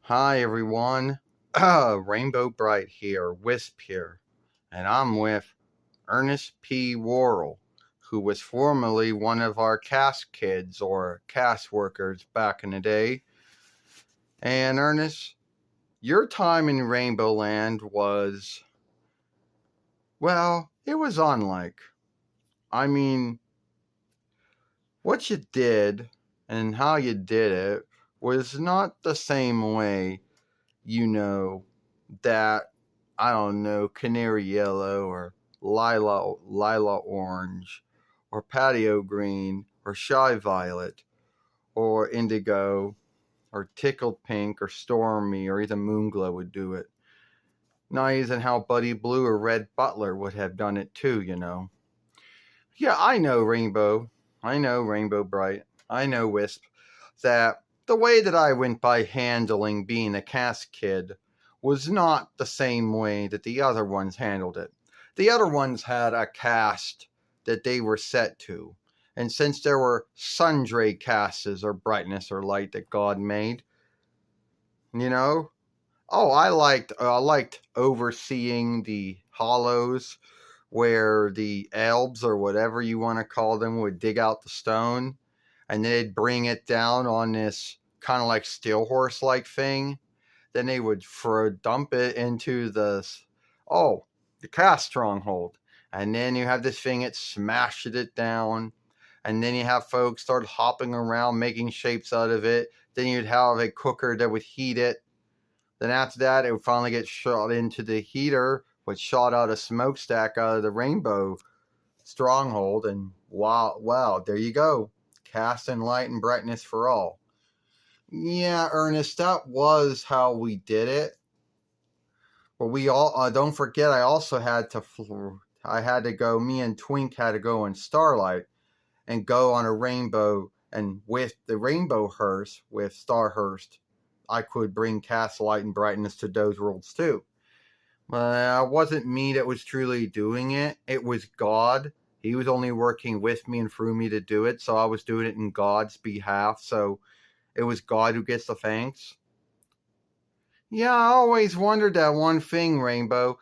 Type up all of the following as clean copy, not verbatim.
Hi everyone, Rainbow Brite here, Wisp here, and I'm with Ernest P. Worrell, who was formerly one of our cast kids or cast workers back in the day. And Ernest, your time in Rainbow Land was, well, it was unlike. I mean, what you did and how you did it was not the same way, that I don't know, canary yellow or lila orange or patio green or shy violet or indigo or tickled pink or stormy or even moonglow would do it. Not even how Buddy Blue or Red Butler would have done it too. Yeah, I know Rainbow. I know Rainbow Bright. I know Wisp. That the way that I went by handling being a cast kid was not the same way that the other ones handled it. The other ones had a cast that they were set to. And since there were sundry casts or brightness or light that God made, you know, I liked overseeing the hollows where the elves or whatever you want to call them would dig out the stone and they'd bring it down on this kind of like steel horse like thing. Then they would dump it into the cast stronghold, and then you have this thing that smashed it down, and then you have folks start hopping around making shapes out of it. Then you'd have a cooker that would heat it. Then after that, it would finally get shot into the heater, which shot out a smokestack out of the rainbow stronghold, and wow, there you go. Cast and light and brightness for all. Yeah, Ernest, that was how we did it. But we all don't forget. I had to go. Me and Twink had to go in Starlight and go on a rainbow. And with the rainbow hearse with Starhurst, I could bring cast light and brightness to those worlds too. It wasn't me that was truly doing it. It was God. He was only working with me and through me to do it. So I was doing it in God's behalf. So it was God who gets the thanks. Yeah, I always wondered that one thing, Rainbow.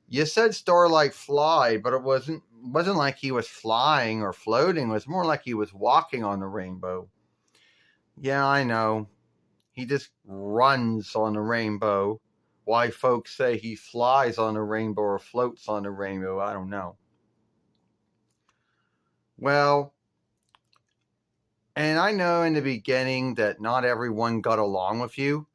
You said Starlight fly, but it wasn't like he was flying or floating. It was more like he was walking on the rainbow. Yeah, I know. He just runs on the rainbow. Why folks say he flies on the rainbow or floats on the rainbow, I don't know. Well, and I know in the beginning that not everyone got along with you.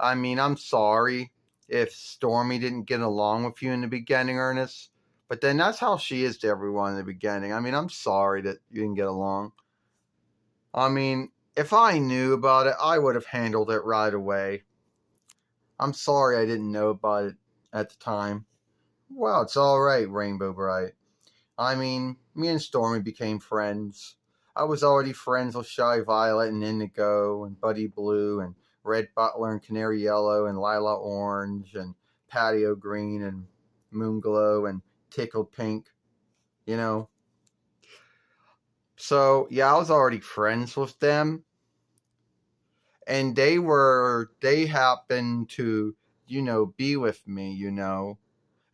I mean, I'm sorry if Stormy didn't get along with you in the beginning, Ernest. But then that's how she is to everyone in the beginning. I mean, I'm sorry that you didn't get along. I mean, if I knew about it, I would have handled it right away. I'm sorry I didn't know about it at the time. Well, it's all right, Rainbow Bright. I mean, me and Stormy became friends. I was already friends with Shy Violet and Indigo and Buddy Blue and Red Butler and Canary Yellow and Lila Orange and Patio Green and Moonglow and Tickled Pink, you know. So, yeah, I was already friends with them. And they happened to, be with me,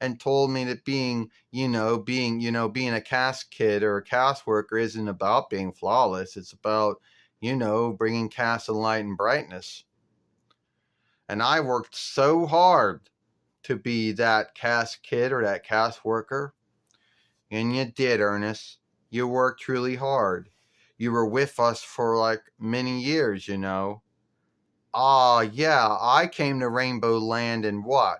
and told me that being a cast kid or a cast worker isn't about being flawless. It's about, bringing cast and light and brightness. And I worked so hard to be that cast kid or that cast worker. And you did, Ernest. You worked truly hard. You were with us for like many years. Yeah, I came to Rainbow Land in what?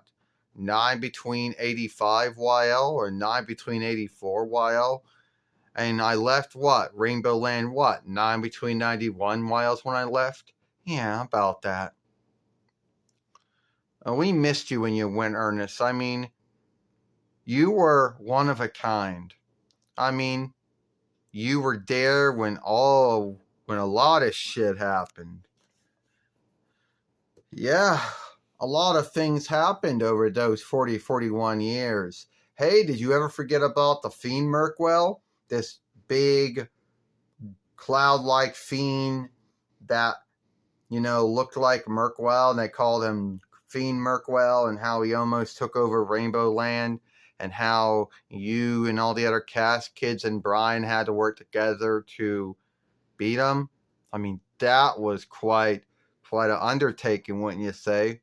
9 between 85 YL or 9 between 84 YL. And I left what? Rainbow Land what? 9 between 91 YLs when I left? Yeah, about that. We missed you when you went, Ernest. I mean, you were one of a kind. I mean, you were there when a lot of shit happened. Yeah, a lot of things happened over those 41 years. Hey, did you ever forget about the Fiend Merkwell? This big cloud-like fiend that looked like Merkwell, and they called him Fiend Merkwell, and how he almost took over Rainbow Land, and how you and all the other cast kids and Brian had to work together to beat him. I mean, that was quite an undertaking, wouldn't you say?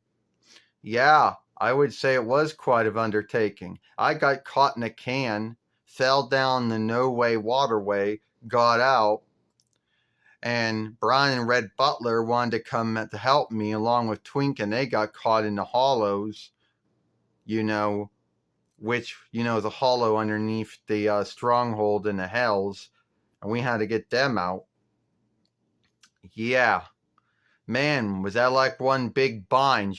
Yeah, I would say it was quite an undertaking. I got caught in a can, fell down the no way waterway, got out, and Brian and Red Butler wanted to come to help me along with Twink, and they got caught in the hollows, you know, which, is a hollow underneath the stronghold in the hells, and we had to get them out. Yeah, man, was that like one big bind,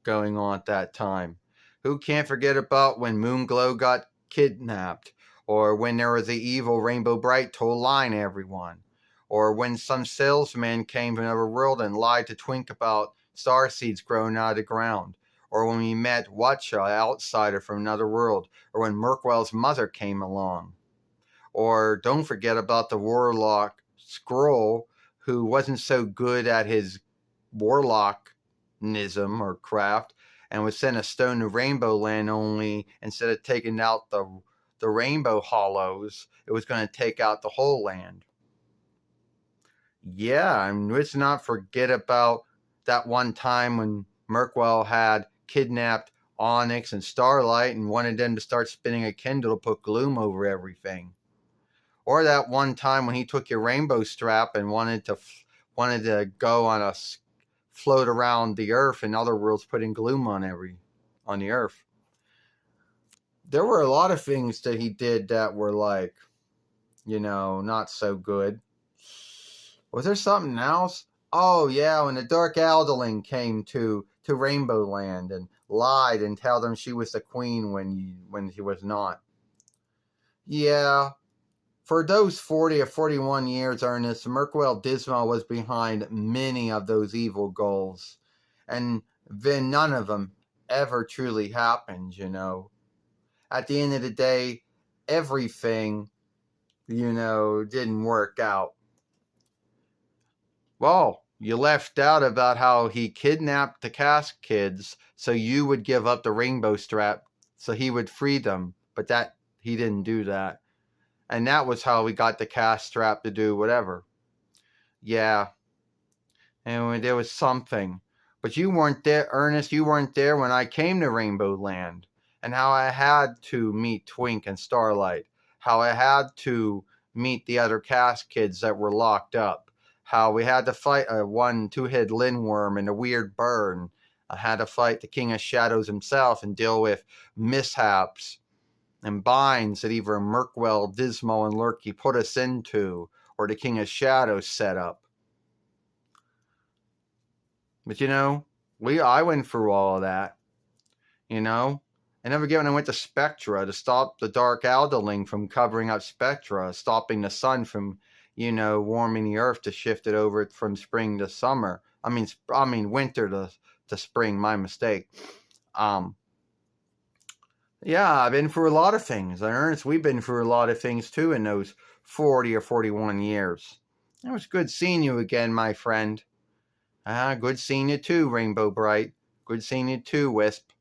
going on at that time. Who can't forget about when Moonglow got kidnapped, or when there was the evil Rainbow Brite told lying to everyone, or when some salesman came from another world and lied to Twink about star seeds growing out of the ground, or when we met Watcha, an outsider from another world, or when Merkwell's mother came along. Or don't forget about the warlock Scroll, who wasn't so good at his warlockism or craft, and was sent a stone to Rainbow Land, only instead of taking out the rainbow hollows, it was going to take out the whole land. Yeah, and let's not forget about that one time when Merkwell had kidnapped Onyx and Starlight and wanted them to start spinning a Kindle to put gloom over everything. Or that one time when he took your rainbow strap and wanted to go on float around the earth, and other worlds putting gloom on the earth. There were a lot of things that he did that were like, not so good. Was there something else? Oh yeah, when the Dark Alderling came to Rainbow Land and lied and told them she was the queen when she was not. Yeah. For those 40 or 41 years, Ernest, Merkwell Dismal was behind many of those evil goals. And then none of them ever truly happened, At the end of the day, everything, didn't work out. Well, you left out about how he kidnapped the cast kids so you would give up the rainbow strap so he would free them. But he didn't do that. And that was how we got the cast strap to do whatever. Yeah. And there was something. But you weren't there, Ernest. You weren't there when I came to Rainbow Land. And how I had to meet Twink and Starlight. How I had to meet the other cast kids that were locked up. How we had to fight a 2-head Lindworm and a weird bird. I had to fight the King of Shadows himself and deal with mishaps and binds that either Merkwell, Dismal, and Lurky put us into, or the King of Shadows set up. But I went through all of that. And never again when I went to Spectra to stop the Dark Alderling from covering up Spectra, stopping the sun from, warming the earth to shift it over from spring to summer. I mean winter to spring. My mistake. Yeah, I've been through a lot of things. And Ernest, we've been through a lot of things too in those 40 or 41 years. It was good seeing you again, my friend. Good seeing you too, Rainbow Brite. Good seeing you too, Wisp.